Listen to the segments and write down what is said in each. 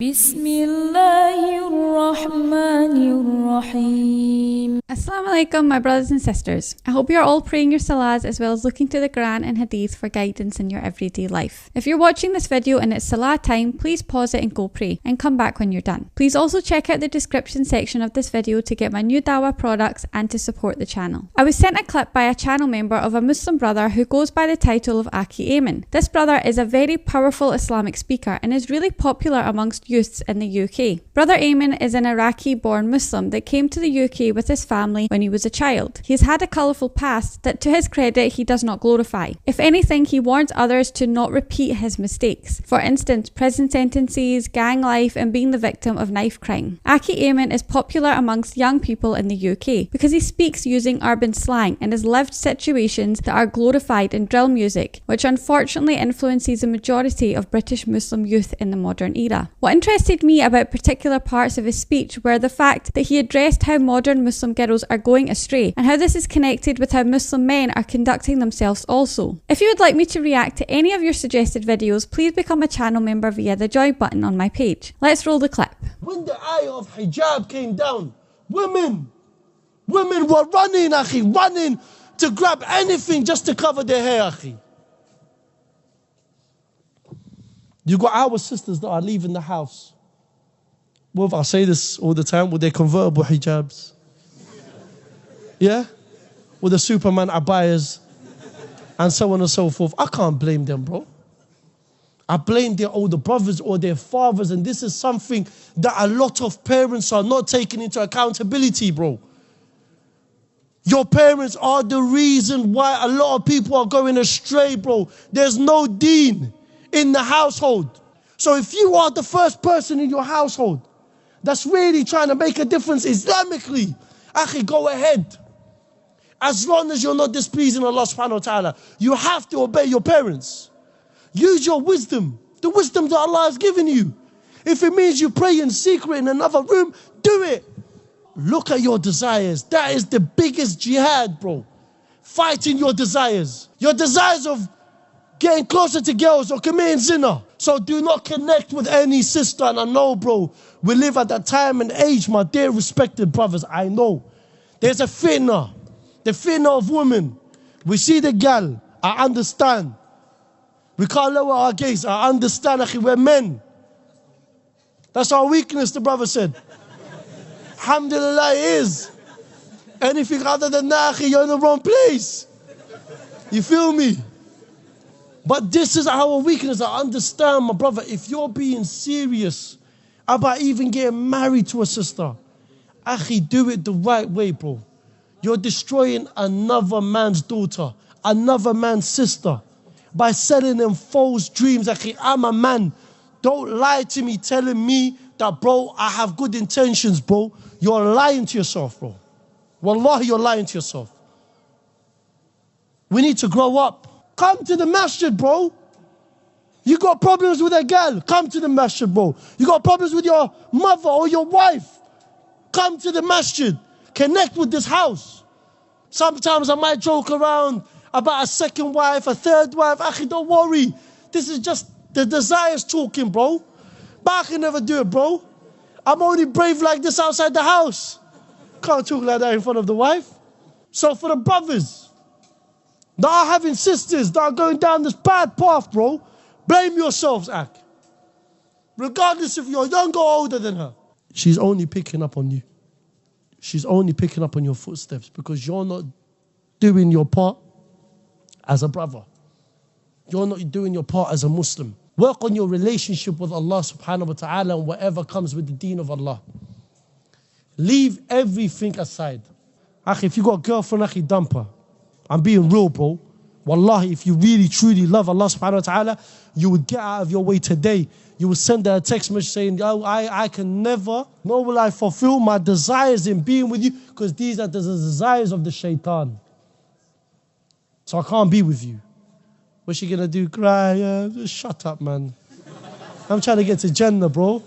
Bismillahirrahmanirrahim. Assalamu alaikum, my brothers and sisters. I hope you're all praying your salahs as well as looking to the Qur'an and Hadith for guidance in your everyday life. If you're watching this video and it's salah time, please pause it and go pray and come back when you're done. Please also check out the description section of this video to get my new dawah products and to support the channel. I was sent a clip by a channel member of a Muslim brother who goes by the title of Akhi Ayman. This brother is a very powerful Islamic speaker and is really popular amongst youths in the UK. Brother Ayman is an Iraqi-born Muslim that came to the UK with his family when he was a child. He has had a colourful past that, to his credit, he does not glorify. If anything, he warns others to not repeat his mistakes. For instance, prison sentences, gang life, and being the victim of knife crime. Akhi Ayman is popular amongst young people in the UK because he speaks using urban slang and has lived situations that are glorified in drill music, which unfortunately influences the majority of British Muslim youth in the modern era. What interested me about particular parts of his speech were the fact that he addressed how modern Muslim girls are going astray and how this is connected with how Muslim men are conducting themselves also. If you would like me to react to any of your suggested videos, please become a channel member via the join button on my page. Let's roll the clip. When the ayah of hijab came down, women were running, Akhi, running to grab anything just to cover their hair, Akhi. You got our sisters that are leaving the house. Well, I say this all the time, with their convertible hijabs. Yeah? With the Superman abayas and so on and so forth. I can't blame them, bro. I blame their older brothers or their fathers, and this is something that a lot of parents are not taking into accountability, bro. Your parents are the reason why a lot of people are going astray, bro. There's no deen in the household. So if you are the first person in your household that's really trying to make a difference Islamically, Akhi, go ahead. As long as you're not displeasing Allah subhanahu wa ta'ala, you have to obey your parents. Use your wisdom, the wisdom that Allah has given you. If it means you pray in secret in another room, do it. Look at your desires. That is the biggest jihad, bro. Fighting your desires. Your desires of getting closer to girls or committing zina. So do not connect with any sister. And I know, bro, we live at that time and age, my dear respected brothers. I know. There's a fitna. The fitna of women. We see the gal. I understand. We can't lower our gaze. I understand, Akhi, we're men. That's our weakness, the brother said. Alhamdulillah, it is. Anything other than that, Akhi, you're in the wrong place. You feel me? But this is our weakness. I understand, my brother. If you're being serious about even getting married to a sister, Akhi, do it the right way, bro. You're destroying another man's daughter, another man's sister, by selling them false dreams. Akhi, I'm a man. Don't lie to me telling me that, bro, I have good intentions, bro. You're lying to yourself, bro. Wallahi, you're lying to yourself. We need to grow up. Come to the masjid, bro. You got problems with a girl, come to the masjid, bro. You got problems with your mother or your wife, come to the masjid. Connect with this house. Sometimes I might joke around about a second wife, a third wife. Akhi, don't worry. This is just the desires talking, bro. But I can never do it, bro. I'm only brave like this outside the house. Can't talk like that in front of the wife. So for the brothers that are having sisters that are going down this bad path, bro, blame yourselves, Ak. Regardless if you're younger or older than her. She's only picking up on you. She's only picking up on your footsteps because you're not doing your part as a brother. You're not doing your part as a Muslim. Work on your relationship with Allah subhanahu wa ta'ala and whatever comes with the deen of Allah. Leave everything aside. Akhi, if you got a girlfriend, Akhi, dump her. I'm being real, bro. Wallahi, if you really, truly love Allah subhanahu wa ta'ala, you would get out of your way today. You would send her a text message saying, oh, I can never, nor will I fulfill my desires in being with you, because these are the desires of the shaitan. So I can't be with you. What's she gonna do? Cry? Just shut up, man. I'm trying to get to Jannah, bro.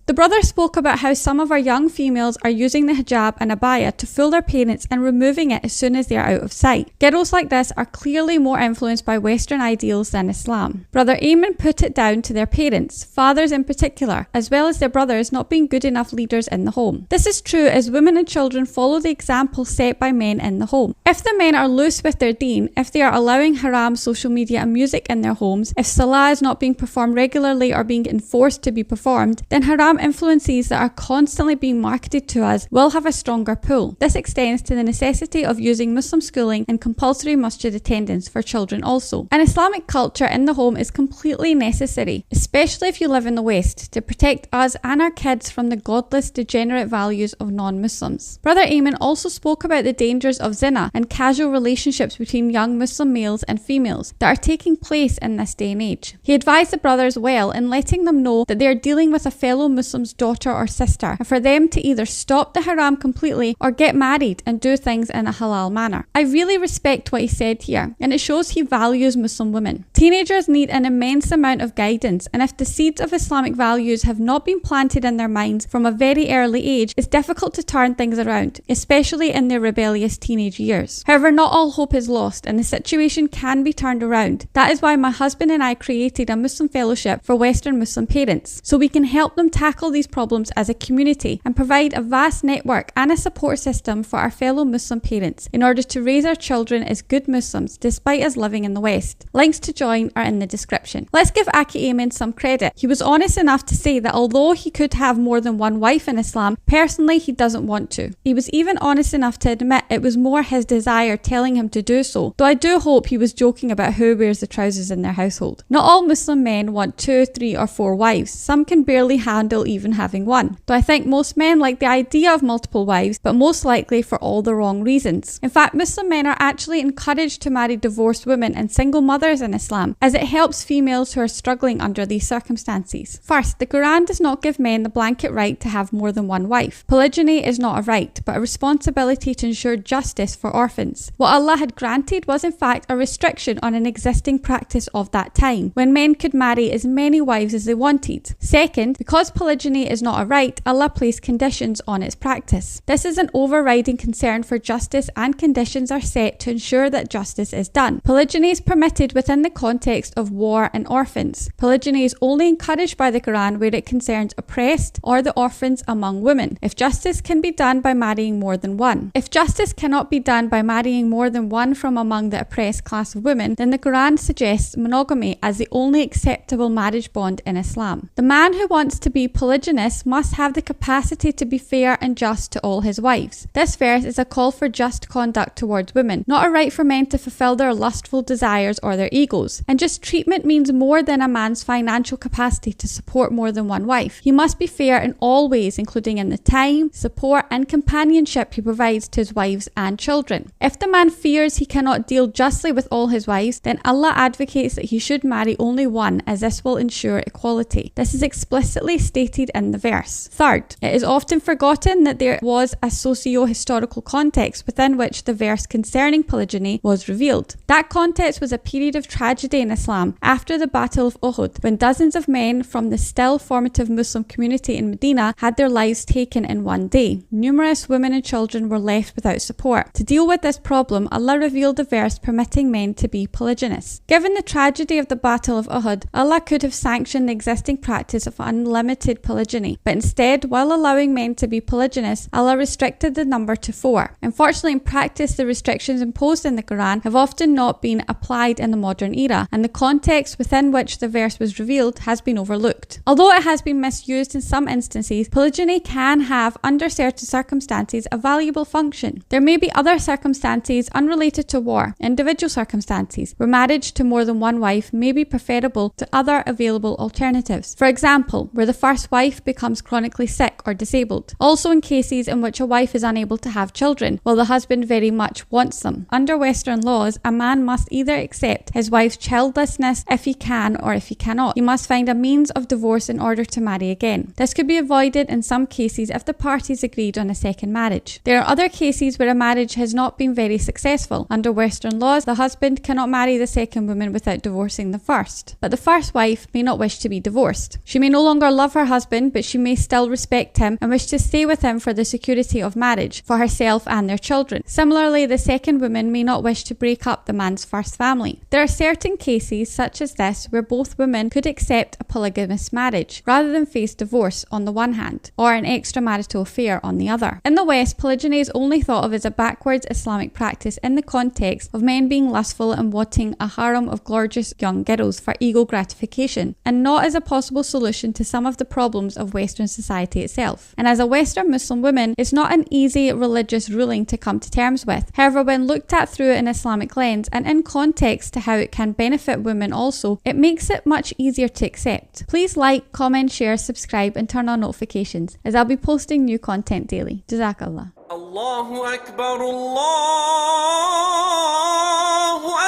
The brother spoke about how some of our young females are using the hijab and abaya to fool their parents and removing it as soon as they are out of sight. Girls like this are clearly more influenced by Western ideals than Islam. Brother Ayman put it down to their parents, fathers in particular, as well as their brothers not being good enough leaders in the home. This is true as women and children follow the example set by men in the home. If the men are loose with their deen, if they are allowing haram, social media and music in their homes, if salah is not being performed regularly or being enforced to be performed, then haram influences that are constantly being marketed to us will have a stronger pull. This extends to the necessity of using Muslim schooling and compulsory masjid attendance for children also. An Islamic culture in the home is completely necessary, especially if you live in the West, to protect us and our kids from the godless, degenerate values of non-Muslims. Brother Ayman also spoke about the dangers of zina and casual relationships between young Muslim males and females that are taking place in this day and age. He advised the brothers well in letting them know that they are dealing with a fellow Muslim's daughter or sister, and for them to either stop the haram completely or get married and do things in a halal manner. I really respect what he said here, and it shows he values Muslim women. Teenagers need an immense amount of guidance, and if the seeds of Islamic values have not been planted in their minds from a very early age, it's difficult to turn things around, especially in their rebellious teenage years. However, not all hope is lost, and the situation can be turned around. That is why my husband and I created a Muslim fellowship for Western Muslim parents, so we can help them tackle these problems as a community and provide a vast network and a support system for our fellow Muslim parents in order to raise our children as good Muslims despite us living in the West. Links to join are in the description. Let's give Akhi Ayman some credit. He was honest enough to say that although he could have more than one wife in Islam, personally he doesn't want to. He was even honest enough to admit it was more his desire telling him to do so, though I do hope he was joking about who wears the trousers in their household. Not all Muslim men want 2, 3 or 4 wives. Some can barely handle even having one. Though I think most men like the idea of multiple wives, but most likely for all the wrong reasons. In fact, Muslim men are actually encouraged to marry divorced women and single mothers in Islam, as it helps females who are struggling under these circumstances. First, the Quran does not give men the blanket right to have more than one wife. Polygyny is not a right, but a responsibility to ensure justice for orphans. What Allah had granted was in fact a restriction on an existing practice of that time, when men could marry as many wives as they wanted. Second, because polygyny is not a right, Allah placed conditions on its practice. This is an overriding concern for justice, and conditions are set to ensure that justice is done. Polygyny is permitted within the context of war and orphans. Polygyny is only encouraged by the Quran where it concerns oppressed or the orphans among women, if justice can be done by marrying more than one. If justice cannot be done by marrying more than one from among the oppressed class of women, then the Quran suggests monogamy as the only acceptable marriage bond in Islam. The man who wants to be polygynous must have the capacity to be fair and just to all his wives. This verse is a call for just conduct towards women, not a right for men to fulfill their lustful desires or their egos. And just treatment means more than a man's financial capacity to support more than one wife. He must be fair in all ways, including in the time, support and companionship he provides to his wives and children. If the man fears he cannot deal justly with all his wives, then Allah advocates that he should marry only one, as this will ensure equality. This is explicitly stated in the verse. Third, it is often forgotten that there was a socio-historical context within which the verse concerning polygyny was revealed. That context was a period of tragedy in Islam after the Battle of Uhud, when dozens of men from the still formative Muslim community in Medina had their lives taken in one day. Numerous women and children were left without support. To deal with this problem, Allah revealed a verse permitting men to be polygynous. Given the tragedy of the Battle of Uhud, Allah could have sanctioned the existing practice of unlimited polygyny, but instead, while allowing men to be polygynous, Allah restricted the number to 4. Unfortunately, in practice, the restrictions imposed in the Quran have often not been applied in the modern era, and the context within which the verse was revealed has been overlooked. Although it has been misused in some instances, polygyny can have, under certain circumstances, a valuable function. There may be other circumstances unrelated to war, individual circumstances, where marriage to more than one wife may be preferable to other available alternatives. For example, where the first wife becomes chronically sick or disabled. Also in cases in which a wife is unable to have children, while the husband very much wants them. Under Western laws, a man must either accept his wife's childlessness if he can or if he cannot. He must find a means of divorce in order to marry again. This could be avoided in some cases if the parties agreed on a second marriage. There are other cases where a marriage has not been very successful. Under Western laws, the husband cannot marry the second woman without divorcing the first. But the first wife may not wish to be divorced. She may no longer love her husband, but she may still respect him and wish to stay with him for the security of marriage, for herself and their children. Similarly, the second woman may not wish to break up the man's first family. There are certain cases such as this where both women could accept a polygamous marriage, rather than face divorce on the one hand, or an extramarital affair on the other. In the West, polygyny is only thought of as a backwards Islamic practice in the context of men being lustful and wanting a harem of gorgeous young girls for ego gratification, and not as a possible solution to some of the problems of Western society itself. And as a Western Muslim woman, it's not an easy religious ruling to come to terms with. However, when looked at through an Islamic lens and in context to how it can benefit women also, it makes it much easier to accept. Please like, comment, share, subscribe and turn on notifications, as I'll be posting new content daily. Jazakallah. Allahu Akbar, Allahu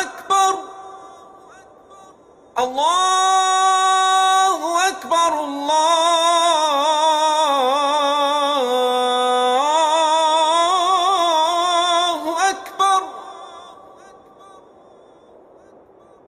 Akbar, Allah.